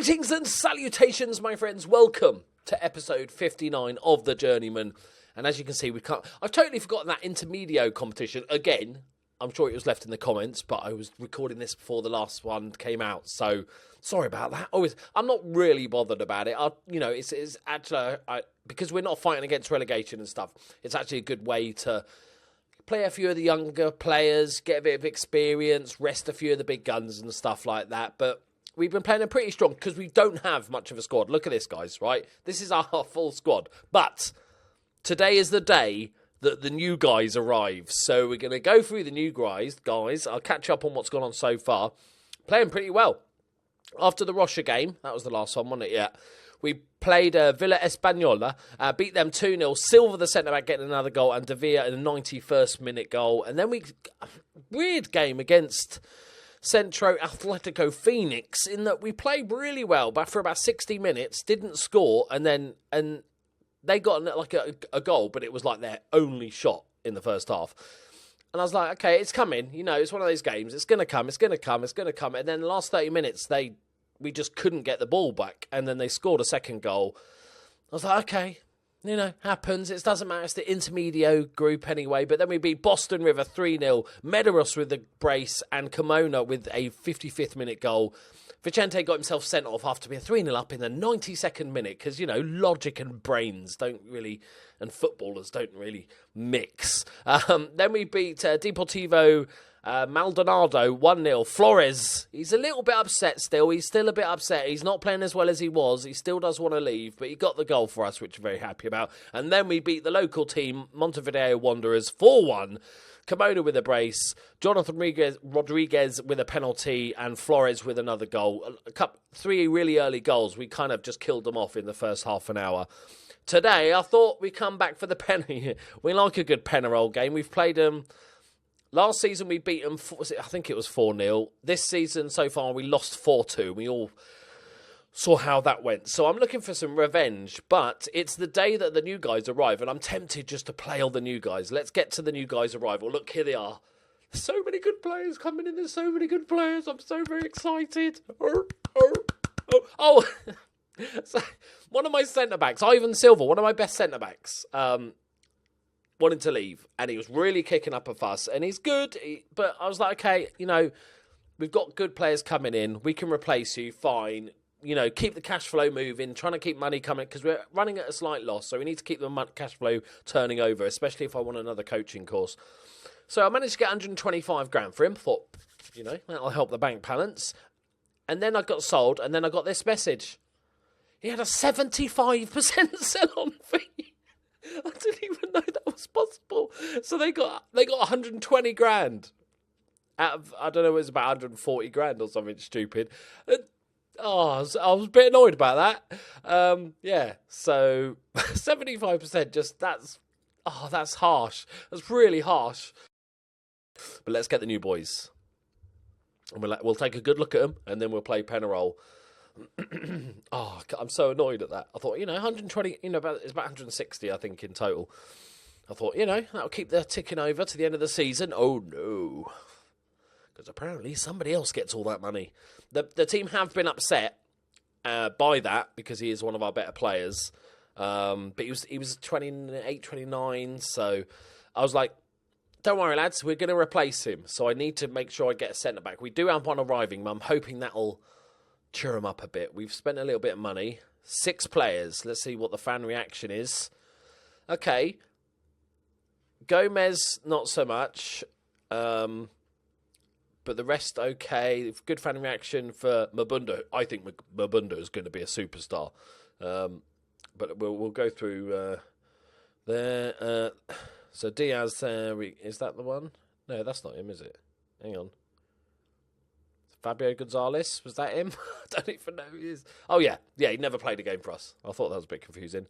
Greetings and salutations, my friends. Welcome to episode 59 of The Journeyman. And as you can see, I've totally forgotten that intermedio competition again. I'm sure it was left in the comments, but I was recording this before the last one came out, so sorry about that. I'm not really bothered about it. It's actually because we're not fighting against relegation and stuff. It's actually a good way to play a few of the younger players, get a bit of experience, rest a few of the big guns and stuff like that. But we've been playing them pretty strong because we don't have much of a squad. Look at this, guys, right? This is our full squad. But today is the day that the new guys arrive. So we're going to go through the new guys. I'll catch up on what's gone on so far. Playing pretty well. After the Rocha game, that was the last one, wasn't it? Yeah. We played Villa Española, beat them 2-0. Silva, the centre-back, getting another goal, and De Villa in the 91st minute goal. And then weird game against Centro Atletico Phoenix, in that we played really well, but for about 60 minutes, didn't score, and they got like a goal, but it was like their only shot in the first half. And I was like, okay, it's coming. It's one of those games. It's going to come. And then the last 30 minutes, we just couldn't get the ball back. And then they scored a second goal. I was like, okay, happens. It doesn't matter. It's the intermedio group anyway. But then we beat Boston River 3-0, Medeiros with the brace, and Kimona with a 55th minute goal. Vicente got himself sent off after being 3-0 up in the 92nd minute because, logic and brains and footballers don't really mix. Then we beat Deportivo Maldonado 1-0. Flores, he's a little bit upset still. He's still a bit upset. He's not playing as well as he was. He still does want to leave, but he got the goal for us, which we're very happy about. And then we beat the local team, Montevideo Wanderers, 4-1. Kimona with a brace, Jonathan Rodriguez with a penalty, and Flores with another goal. Three really early goals. We kind of just killed them off in the first half an hour. Today, I thought we'd come back for the penny. We like a good Penarol game. We've played them. Last season, we beat them, I think it was 4-0. This season, so far, we lost 4-2. We all saw how that went. So I'm looking for some revenge, but it's the day that the new guys arrive, and I'm tempted just to play all the new guys. Let's get to the new guys' arrival. Look, here they are. There's so many good players coming in. There's so many good players. I'm so very excited. Oh. So, one of my centre-backs, Ivan Silva, one of my best centre-backs, wanted to leave, and he was really kicking up a fuss, and he's good, but I was like, okay, we've got good players coming in. We can replace you, fine. Keep the cash flow moving, trying to keep money coming, because we're running at a slight loss, so we need to keep the cash flow turning over, especially if I want another coaching course. So I managed to get 125 grand for him. Thought, that'll help the bank balance. And then I got sold, and then I got this message. He had a 75% sell-on fee. I didn't even know that was possible. So they got 120 grand out of, I don't know, it was about 140 grand or something stupid. I was a bit annoyed about that. Yeah, so 75%, that's harsh. That's really harsh. But let's get the new boys. And we'll take a good look at them, and then we'll play Penarol. I'm so annoyed at that. I thought, 120, it's about 160, I think, in total. I thought, that'll keep the ticking over to the end of the season. Oh, no. Because apparently somebody else gets all that money. The team have been upset by that because he is one of our better players. But he was 28, 29, so I was like, don't worry, lads, we're going to replace him. So I need to make sure I get a centre-back. We do have one arriving, but I'm hoping that'll cheer him up a bit. We've spent a little bit of money. 6 players. Let's see what the fan reaction is. Okay. Gomez, not so much. But the rest, okay. Good fan reaction for Mabunda. I think Mabunda is going to be a superstar. But we'll go through there. So Diaz, is that the one? No, that's not him, is it? Hang on. Fabio Gonzalez, was that him? I don't even know who he is. Oh, yeah. Yeah, he never played a game for us. I thought that was a bit confusing.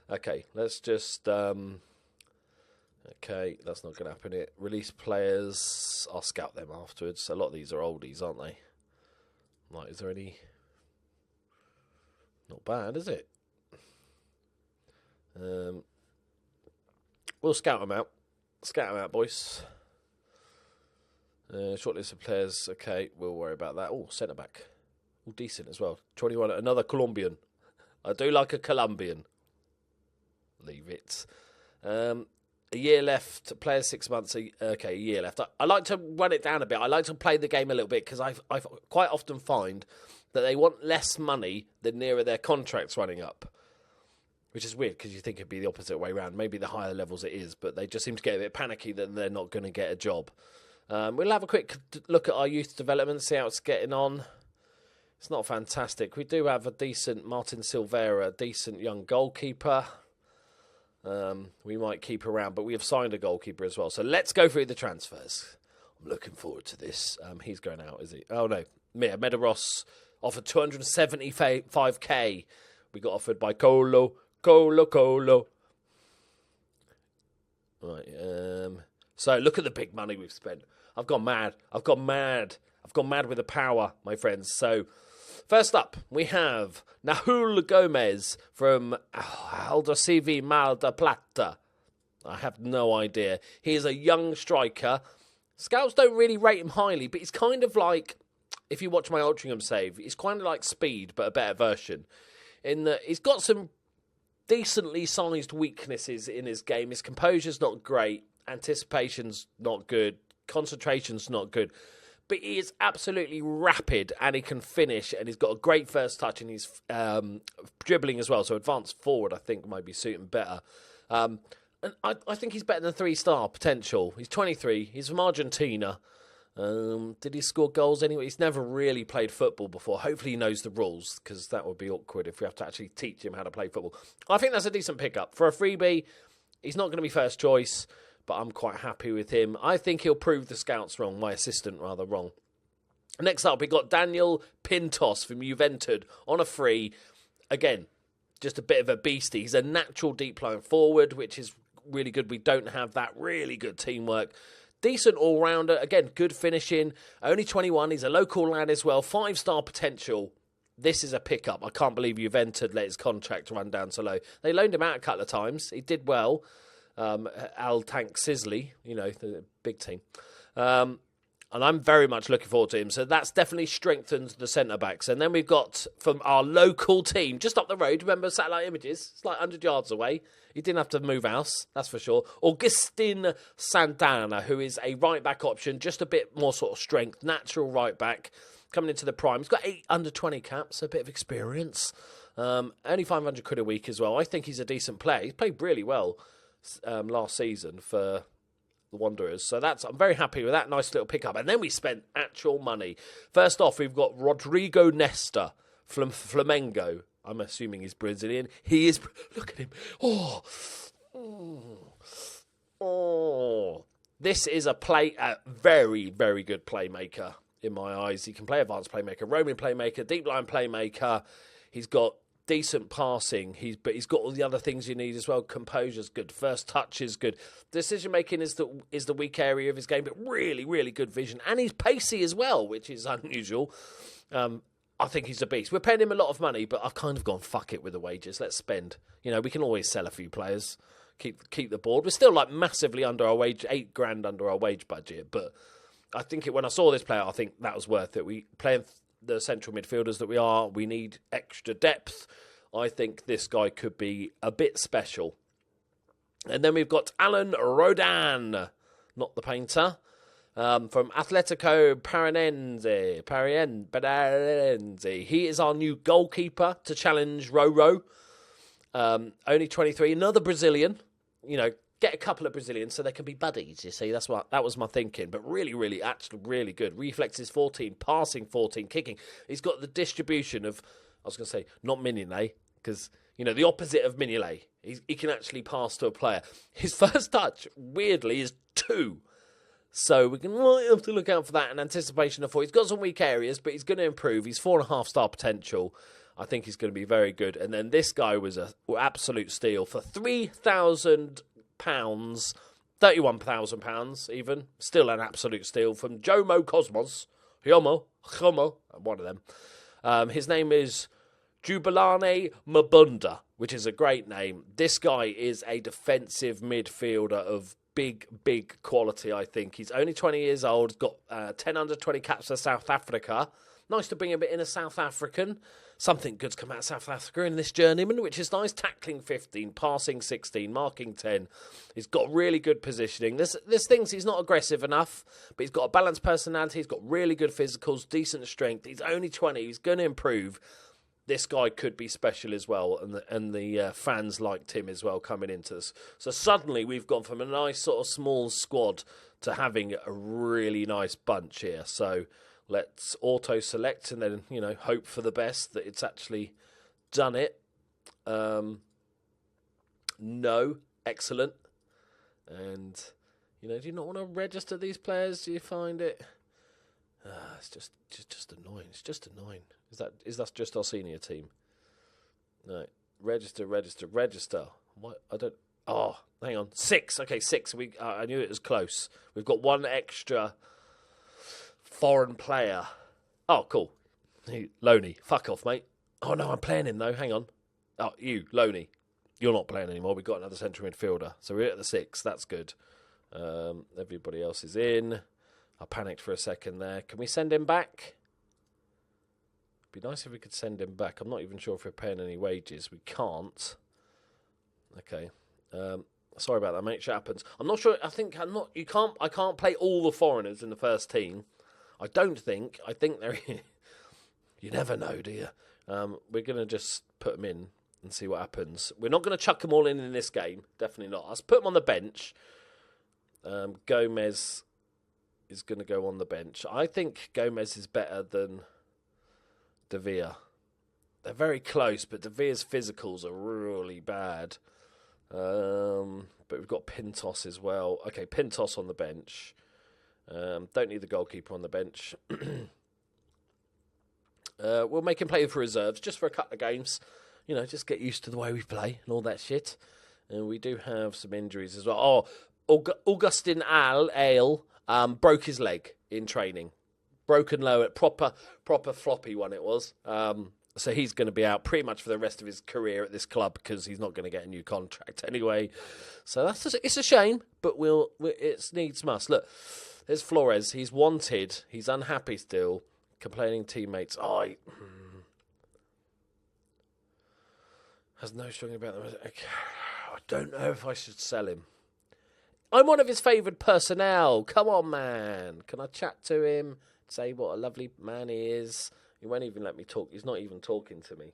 Okay, let's just... Okay, that's not going to happen here. Release players. I'll scout them afterwards. A lot of these are oldies, aren't they? Like, is there any... Not bad, is it? We'll scout them out. Scout them out, boys. Short list of players. Okay, we'll worry about that. Oh, centre-back. All decent as well. 21, another Colombian. I do like a Colombian. Leave it. A year left. Player 6 months. Okay, a year left. I like to run it down a bit. I like to play the game a little bit because I quite often find that they want less money the nearer their contracts running up. Which is weird because you think it'd be the opposite way around. Maybe the higher levels it is, but they just seem to get a bit panicky that they're not going to get a job. We'll have a quick look at our youth development, see how it's getting on. It's not fantastic. We do have a decent Martin Silveira, a decent young goalkeeper. We might keep around, but we have signed a goalkeeper as well. So let's go through the transfers. I'm looking forward to this. He's going out, is he? Oh, no. Medeiros offered 275k. We got offered by Colo. Right. So look at the big money we've spent. I've gone mad with the power, my friends. So first up, we have Hula Gomez from Aldosivi Mal de Plata. I have no idea. He is a young striker. Scouts don't really rate him highly, but he's kind of like, if you watch my Altrincham save, he's kind of like Speed, but a better version. In that he's got some decently sized weaknesses in his game. His composure's not great. Anticipation's not good. Concentration's not good. But he is absolutely rapid and he can finish and he's got a great first touch and he's dribbling as well. So advanced forward, I think, might be suiting better. And I think he's better than 3-star potential. He's 23. He's from Argentina. Did he score goals anyway? He's never really played football before. Hopefully he knows the rules because that would be awkward if we have to actually teach him how to play football. I think that's a decent pickup. For a freebie, he's not going to be first choice, but I'm quite happy with him. I think he'll prove the scouts wrong, my assistant rather wrong. Next up, we got Daniel Pintos from Juventud on a free. Again, just a bit of a beastie. He's a natural deep line forward, which is really good. We don't have that really good teamwork. Decent all-rounder. Again, good finishing. Only 21. He's a local lad as well. 5-star potential. This is a pickup. I can't believe Juventud let his contract run down so low. They loaned him out a couple of times. He did well. Al Tank Sisley, the big team. And I'm very much looking forward to him. So that's definitely strengthened the centre-backs. And then we've got from our local team, just up the road, remember Satellite Images? It's like 100 yards away. He didn't have to move house, that's for sure. Augustine Santana, who is a right-back option, just a bit more sort of strength, natural right-back, coming into the prime. He's got 8 under-20 caps, a bit of experience. Only 500 quid a week as well. I think he's a decent player. He's played really well last season for the Wanderers. So I'm very happy with that nice little pickup. And then we spent actual money. First off, we've got Rodrigo Nesta from Flamengo. I'm assuming he's Brazilian. He is. Look at him. Oh. This is a very, very good playmaker in my eyes. He can play advanced playmaker, roaming playmaker, deep line playmaker. He's got decent passing. He's got all the other things you need as well. Composure's good. First touch is good. Decision making is the weak area of his game, but really, really good vision. And he's pacey as well, which is unusual. I think he's a beast. We're paying him a lot of money, but I've kind of gone, fuck it with the wages. Let's spend. We can always sell a few players, keep the board. We're still like massively under our wage, $8,000 under our wage budget. But I think when I saw this player, I think that was worth it. We playing the central midfielders that we are. We need extra depth. I think this guy could be a bit special. And then we've got Alan Rodin, not the painter. From Atletico Paranaense. He is our new goalkeeper to challenge Roro. Only 23. Another Brazilian. Get a couple of Brazilians so they can be buddies, you see. That was my thinking. But really, really, actually really good. Reflexes 14, passing 14, kicking. He's got the distribution of, I was going to say, not Mignolet, because, the opposite of Mignolet. He can actually pass to a player. His first touch, weirdly, is 2. So we might have to look out for that in anticipation of 4. He's got some weak areas, but he's going to improve. He's 4.5-star potential. I think he's going to be very good. And then this guy was an absolute steal for £3,000, £31,000 even. Still an absolute steal from Jomo Cosmos. Homo, one of them. His name is Jubilane Mabunda, which is a great name. This guy is a defensive midfielder of big quality, I think. He's only 20 years old, got 10 under 20 caps for South Africa. Nice to bring a bit in a South African. Something good's come out of South Africa in this journeyman, which is nice. Tackling 15, passing 16, marking 10. He's got really good positioning. There's things he's not aggressive enough, but he's got a balanced personality. He's got really good physicals, decent strength. He's only 20. He's going to improve. This guy could be special as well, and the fans liked him as well coming into this. So suddenly we've gone from a nice sort of small squad to having a really nice bunch here. So let's auto-select and then, hope for the best that it's actually done it. No. Excellent. And, do you not want to register these players? Do you find it? It's just annoying. It's just annoying. Is that just our senior team? No. Register. What? I don't... Oh, hang on. 6. Okay, 6. I knew it was close. We've got one extra foreign player. Oh, cool. Loney. Fuck off, mate. Oh, no, I'm playing him, though. Hang on. Oh, you, Loney. You're not playing anymore. We've got another central midfielder. So we're at the 6. That's good. Everybody else is in. I panicked for a second there. Can we send him back? It'd be nice if we could send him back. I'm not even sure if we're paying any wages. We can't. Okay. Sorry about that, mate. Shit happens. I'm not sure. I can't play all the foreigners in the first team. I think they're... You never know, do you? We're going to just put them in and see what happens. We're not going to chuck them all in this game. Definitely not. Let's put them on the bench. Gomez is going to go on the bench. I think Gomez is better than De Villa. They're very close, but De Villa's physicals are really bad. But we've got Pintos as well. Okay, Pintos on the bench. Don't need the goalkeeper on the bench. We'll make him play for reserves, just for a couple of games. Just get used to the way we play and all that shit. And we do have some injuries as well. Oh, Augustine Ale broke his leg in training. Broken lower, proper floppy one it was. So he's going to be out pretty much for the rest of his career at this club because he's not going to get a new contract anyway. So it's a shame, but it's needs must. Look, there's Flores. He's wanted. He's unhappy still. Complaining teammates. Has no strong about them. Okay. I don't know if I should sell him. I'm one of his favoured personnel. Come on, man. Can I chat to him? Say what a lovely man he is. He won't even let me talk. He's not even talking to me.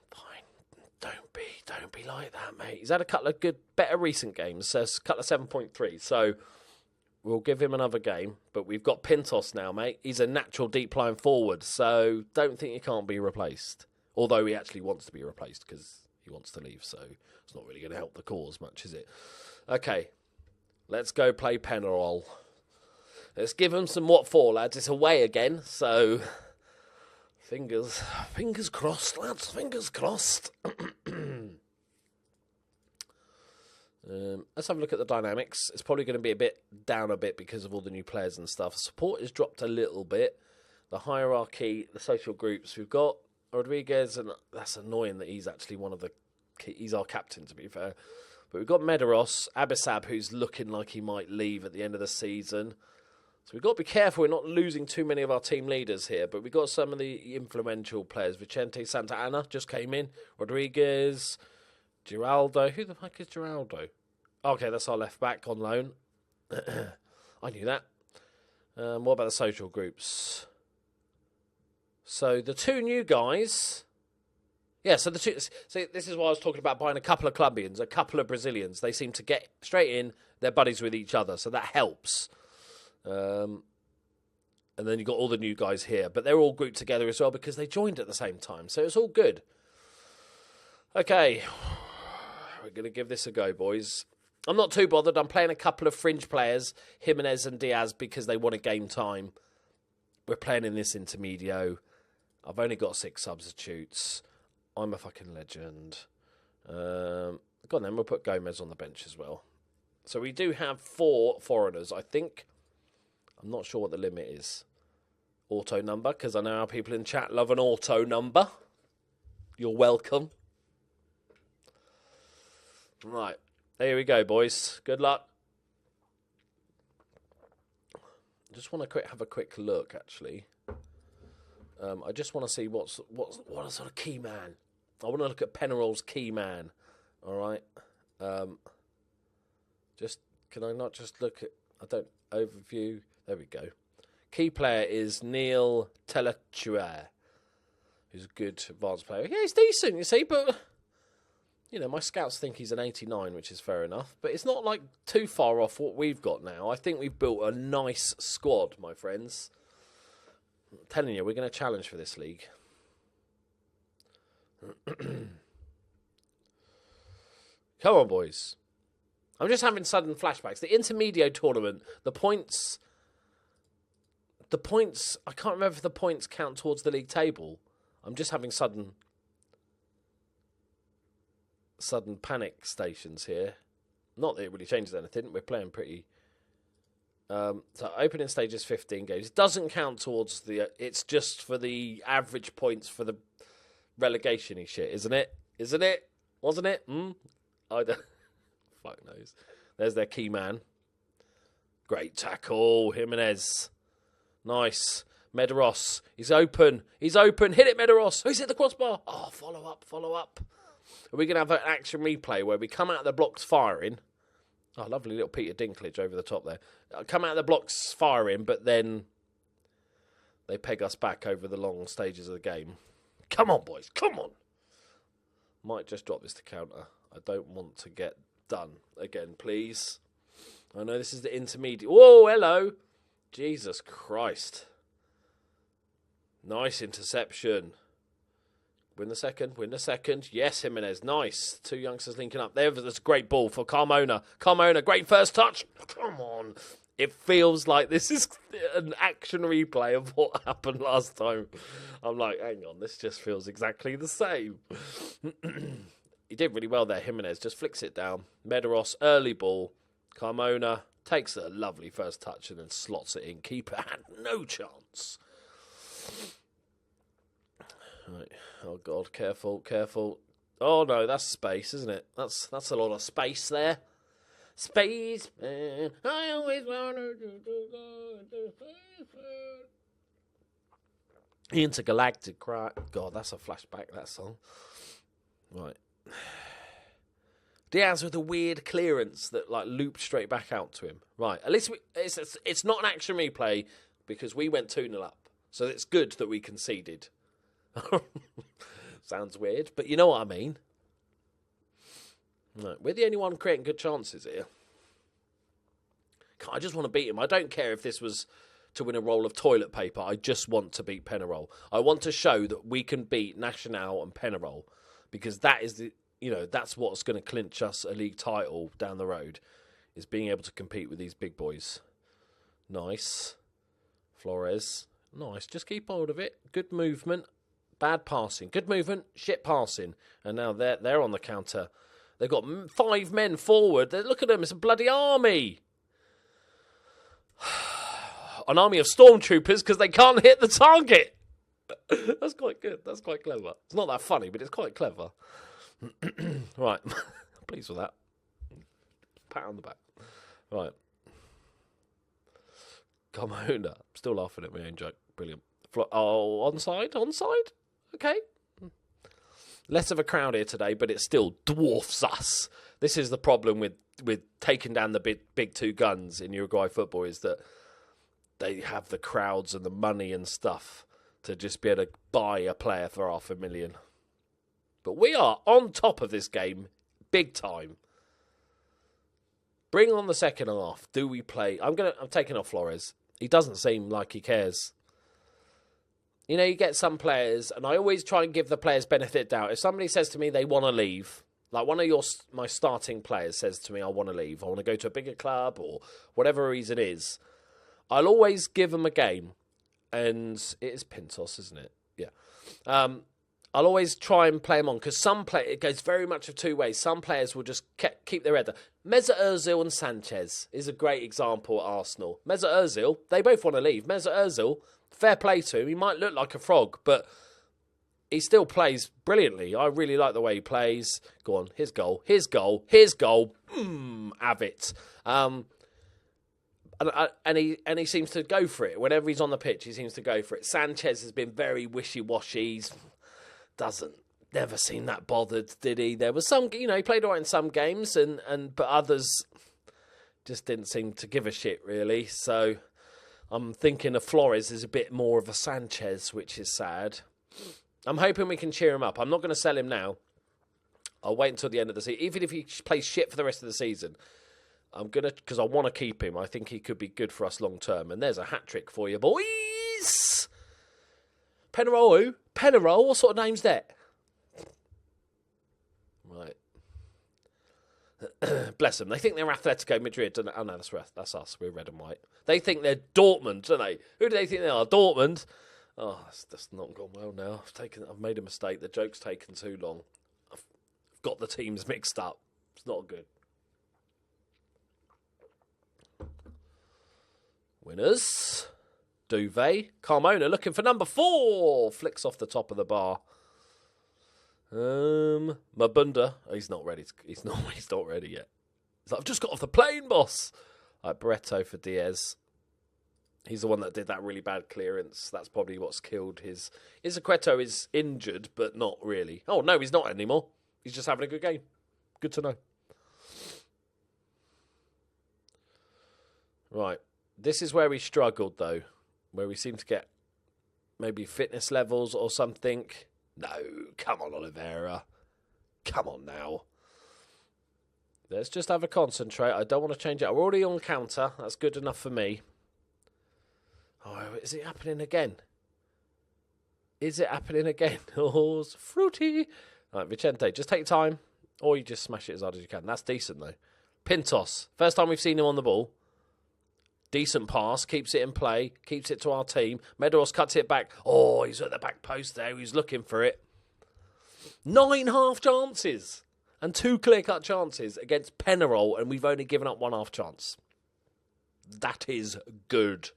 Fine. Don't be like that, mate. He's had a couple of better recent games. So it's a couple of 7.3. So we'll give him another game. But we've got Pintos now, mate. He's a natural deep line forward. So don't think he can't be replaced. Although he actually wants to be replaced because he wants to leave. So it's not really going to help the cause much, is it? Okay. Let's go play Penarol. Let's give him some what for, lads. It's away again, so fingers crossed, lads. Fingers crossed. Let's have a look at the dynamics. It's probably going to be down a bit because of all the new players and stuff. Support has dropped a little bit. The hierarchy, the social groups. We've got Rodriguez, and that's annoying that he's actually he's our captain, to be fair. But we've got Medeiros, Abissab, who's looking like he might leave at the end of the season. So we've got to be careful we're not losing too many of our team leaders here. But we've got some of the influential players. Vicente Santana just came in. Rodriguez, Giraldo. Who the fuck is Giraldo? Okay, that's our left back on loan. I knew that. What about the social groups? So the two new guys... Yeah, so this is why I was talking about buying a couple of Colombians, a couple of Brazilians. They seem to get straight in, they're buddies with each other, so that helps. And then you've got all the new guys here, but they're all grouped together as well because they joined at the same time, so it's all good. Okay, we're going to give this a go, boys. I'm not too bothered. I'm playing a couple of fringe players, Jimenez and Diaz, because they want a game time. We're playing in this Intermedio. I've only got 6 substitutes. I'm a fucking legend. Go on then, we'll put Gomez on the bench as well. So we do have 4 foreigners, I think. I'm not sure what the limit is. Auto number, because I know our people in chat love an auto number. You're welcome. Right, here we go, boys. Good luck. I just want to have a quick look, actually. I just want to see what a sort of key man. I want to look at Penarol's key man. All right. Can I not just look at? I don't overview. There we go. Key player is Neil Telechua, who's a good advanced player. Yeah, he's decent, you see, but my scouts think he's an 89, which is fair enough. But it's not like too far off what we've got now. I think we've built a nice squad, my friends. I'm telling you, we're going to challenge for this league. Come on, boys. I'm just having sudden flashbacks. The Intermedio tournament, the points, I can't remember if the points count towards the league table. I'm just having sudden panic stations here. Not that it really changes anything. We're playing pretty. So opening stage is 15 games. It doesn't count towards it's just for the average points for the relegation-y shit, isn't it? Isn't it? Wasn't it? I don't. Fuck knows. There's their key man. Great tackle, Jimenez. Nice. Medeiros. He's open. Hit it, Medeiros. He's hit the crossbar. Oh, follow up. Are we going to have an action replay where we come out of the blocks firing? Oh, lovely little Peter Dinklage over the top there. Come out of the blocks firing, but then they peg us back over the long stages of the game. Come on, boys. Come on. Might just drop this to counter. I don't want to get done again, please. I know this is the intermediate. Whoa, hello. Jesus Christ. Nice interception. Win the second. Yes, Jimenez. Nice. Two youngsters linking up. There's a great ball for Carmona. Great first touch. Come on. It feels like this is an action replay of what happened last time. I'm like, hang on. This just feels exactly the same. He did really well there, Jimenez. Just flicks it down. Medeiros, early ball. Carmona takes a lovely first touch and then slots it in. Keeper had no chance. Right. Oh, God. Careful. Oh, no, that's space, isn't it? That's a lot of space there. Space, man. I always wanted to go. Intergalactic cry. God, that's a flashback, that song. Right. Diaz with a weird clearance that looped straight back out to him. Right. At least it's not an action replay because we went 2-0 up. So it's good that we conceded. Sounds weird, but you know what I mean. No, we're the only one creating good chances here. I just want to beat him. I don't care if this was to win a roll of toilet paper. I just want to beat Penarol. I want to show that we can beat Nacional and Penarol because that is that's what's going to clinch us a league title down the road, is being able to compete with these big boys. Nice. Flores. Nice. Just keep hold of it. Good movement. Bad passing. Good movement. Shit passing. And now they're on the counter. They've got 5 men forward. Look at them. It's a bloody army. An army of stormtroopers because they can't hit the target. That's quite good. That's quite clever. It's not that funny, but it's quite clever. Right. Pleased with that. Pat on the back. Right. Carmona. Still laughing at my own joke. Brilliant. Onside? Okay. Less of a crowd here today, but it still dwarfs us. This is the problem with taking down the big two guns in Uruguay football, is that they have the crowds and the money and stuff to just be able to buy a player for $500,000. But we are on top of this game, big time. Bring on the second half. Do we play? I'm taking off Flores. He doesn't seem like he cares. You get some players, and I always try and give the players benefit of doubt. If somebody says to me they want to leave, like one of my starting players says to me, I want to leave, I want to go to a bigger club, or whatever reason is, I'll always give them a game. And it is Pintos, isn't it? Yeah. I'll always try and play them on, because it goes very much of two ways. Some players will just keep their head down. Mesut Ozil and Sanchez is a great example at Arsenal. Mesut Ozil, they both want to leave. Mesut Ozil, fair play to him. He might look like a frog, but he still plays brilliantly. I really like the way he plays. Go on, his goal. Have it. And he seems to go for it. Whenever he's on the pitch, he seems to go for it. Sanchez has been very wishy-washy. Never seemed that bothered, did he? There was some, he played all right in some games, but others just didn't seem to give a shit, really. So I'm thinking of Flores is a bit more of a Sanchez, which is sad. I'm hoping we can cheer him up. I'm not going to sell him now. I'll wait until the end of the season. Even if he plays shit for the rest of the season, I'm going to, because I want to keep him. I think he could be good for us long term. And there's a hat-trick for you, boys. Penarol, who? Penarol? What sort of name's that? Right. Bless them. They think they're Atletico Madrid, don't they? Oh, no, that's us. We're red and white. They think they're Dortmund, don't they? Who do they think they are? Dortmund? Oh, that's not gone well now. I've made a mistake. The joke's taken too long. I've got the teams mixed up. It's not good. Winners. Duvet. Carmona looking for number 4. Flicks off the top of the bar. Mabunda. Oh, he's not ready. He's not ready yet. He's like, I've just got off the plane, boss. Right, Barreto for Diaz. He's the one that did that really bad clearance. That's probably what's killed his... Izquierdo is injured, but not really. Oh, no, he's not anymore. He's just having a good game. Good to know. Right. This is where we struggled, though. Where we seem to get maybe fitness levels or something. No, come on, Oliveira. Come on now. Let's just have a concentrate. I don't want to change it. We're already on counter. That's good enough for me. Oh, is it happening again? Is it happening again? Oh, it's fruity. Right, Vicente, just take time. Or you just smash it as hard as you can. That's decent, though. Pintos. First time we've seen him on the ball. Decent pass. Keeps it in play. Keeps it to our team. Medeiros cuts it back. Oh, he's at the back post there. He's looking for it. 9 half chances. And 2 clear-cut chances against Penarol. And we've only given up 1 half chance. That is good.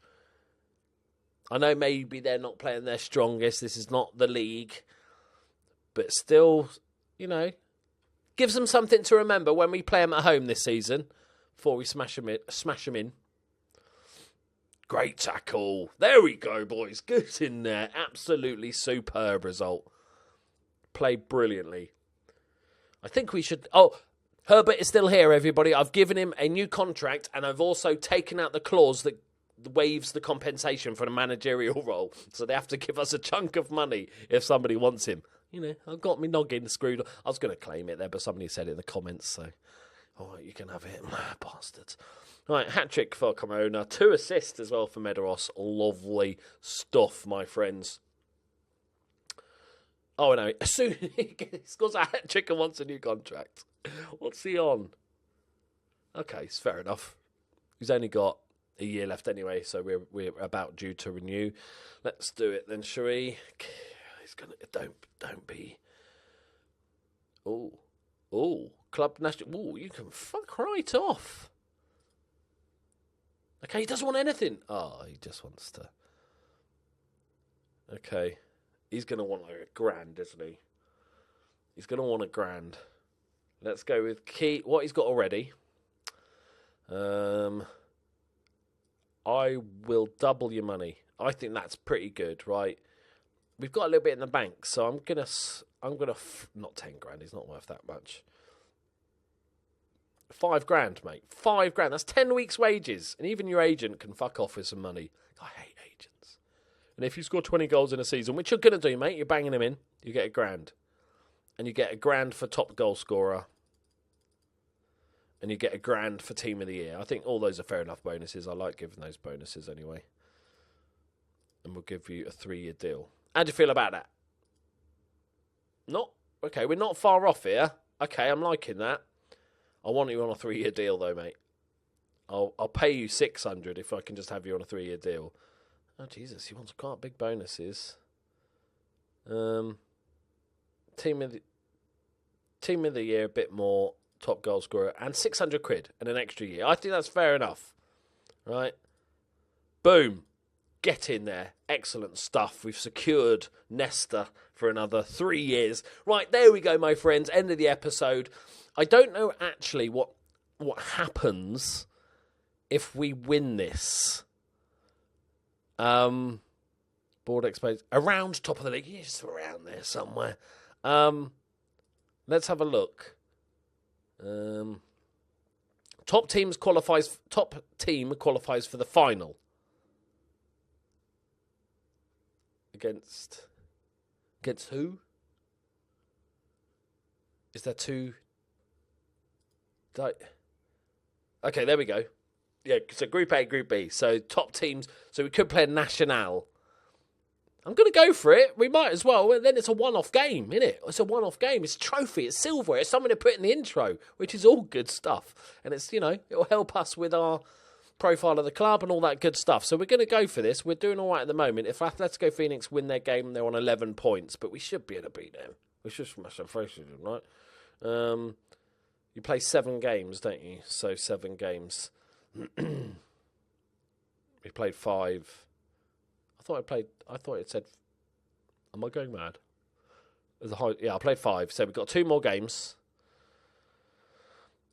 I know maybe they're not playing their strongest. This is not the league. But still, gives them something to remember when we play them at home this season. Before we smash them in. Great tackle. There we go, boys. Good in there. Absolutely superb result. Played brilliantly. I think we should... Oh, Herbert is still here, everybody. I've given him a new contract, and I've also taken out the clause that waives the compensation for the managerial role. So they have to give us a chunk of money if somebody wants him. I've got me noggin screwed. I was going to claim it there, but somebody said it in the comments, so... All right, you can have it, bastards. Right, hat-trick for Carmona. 2 assists as well for Medeiros. Lovely stuff, my friends. Oh, no. As soon as he scores a hat-trick and wants a new contract. What's he on? Okay, it's fair enough. He's only got a year left anyway, so we're about due to renew. Let's do it then, shall we? He's gonna... Don't be... Oh, Club National... Oh, you can fuck right off. Okay, he doesn't want anything. Oh, he just wants to... Okay. He's going to want like $1,000, isn't he? He's going to want $1,000. Let's go with Key. What he's got already. I will double your money. I think that's pretty good, right? We've got a little bit in the bank, so I'm gonna not $10,000. He's not worth that much. $5,000, mate. $5,000. That's 10 weeks' wages, and even your agent can fuck off with some money. I hate agents. And if you score 20 goals in a season, which you're gonna do, mate, you're banging them in. You get $1,000, and you get $1,000 for top goal scorer, and you get $1,000 for team of the year. I think all those are fair enough bonuses. I like giving those bonuses anyway. And we'll give you a 3-year deal. How do you feel about that? Not okay. We're not far off here. Okay, I'm liking that. I want you on a 3-year deal, though, mate. I'll pay you $600 if I can just have you on a 3-year deal. Oh Jesus, he wants quite big bonuses. Team of the year, a bit more. Top goal scorer and £600 and an extra year. I think that's fair enough, right? Boom. Get in there. Excellent stuff. We've secured Nesta for another 3 years. Right, there we go, my friends. End of the episode. I don't know actually what happens if we win this. Board exposed around top of the league. Yeah, just around there somewhere. Let's have a look. Top team qualifies for the final. Against who? Is there two? Okay, there we go. Yeah, so Group A, Group B. So top teams. So we could play a Nacional. I'm going to go for it. We might as well. Well, then it's a one-off game, isn't it? It's a one-off game. It's a trophy. It's silverware. It's something to put in the intro, which is all good stuff. And it's, it'll help us with our profile of the club and all that good stuff. So we're going to go for this. We're doing all right at the moment. If Atletico Phoenix win their game, they're on 11 points. But we should be able to beat them. We should smash them faces, right? You play 7 games, don't you? So 7 games. We played 5. I thought it said. Am I going mad? Yeah, I played 5. So we've got 2 more games.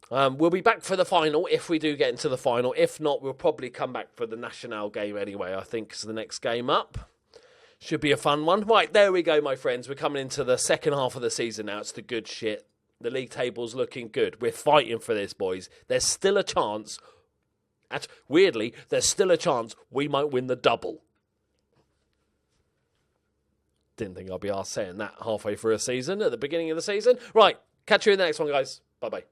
We'll be back for the final if we do get into the final. If not, we'll probably come back for the Nacional game anyway. I think is the next game up. Should be a fun one. Right, there we go, my friends. We're coming into the second half of the season now. It's the good shit. The league table's looking good. We're fighting for this, boys. There's still a chance. Weirdly, there's still a chance we might win the double. Didn't think I'd be arsed saying that halfway through a season, at the beginning of the season. Right, catch you in the next one, guys. Bye-bye.